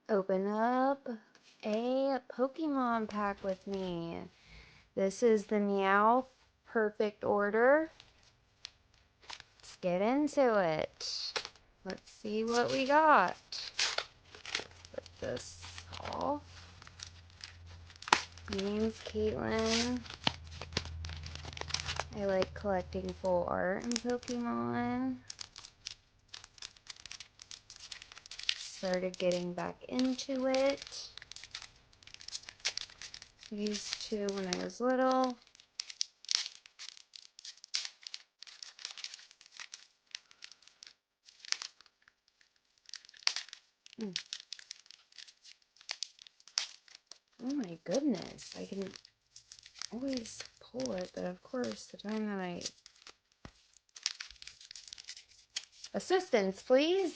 open up a Pokemon pack with me. This is the Meow Perfect Order. Let's get into it. Let's see what we got. Put this off. My name's Caitlin. I like collecting full art in Pokemon. Started getting back into it. These two when I was little. Oh my goodness, I can always pull it, but of course the time that I... Assistance, please!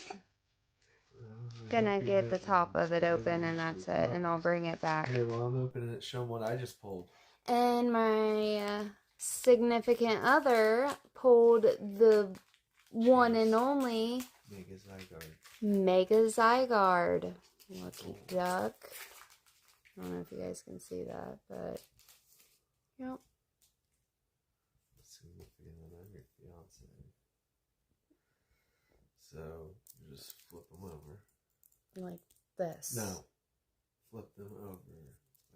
Gonna get the top of it open and that's it, and I'll bring it back. Okay, well I'm opening it, show them what I just pulled. And my significant other pulled the one and only Mega Zygarde. Lucky duck. I don't know if you guys can see that, but yep. Significant other, your fiance. So you just flip them over. Like this. No. Flip them over.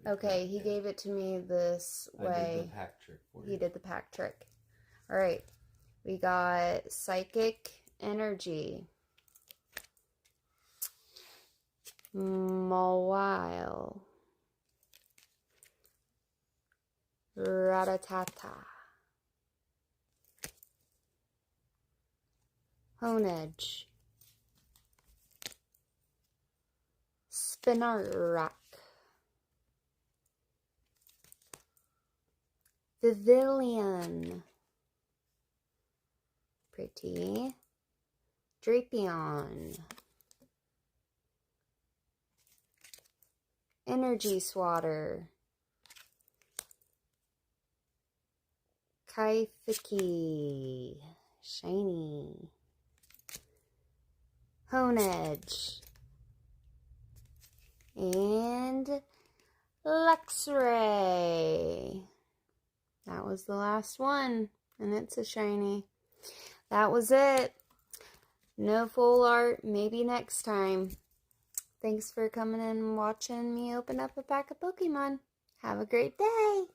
Like okay, he gave it to me this way. I did the pack trick for you. He did the pack trick. Alright. We got Psychic Energy. Mawile. Rattata. Honedge. Spinarak. Pavilion. Pretty. Drapion. Energy Swatter. Kaifiki. Shiny. Honedge. And Luxray. That was the last one, and it's a shiny. That was it. No full art, maybe next time. Thanks for coming in and watching me open up a pack of Pokemon. Have a great day.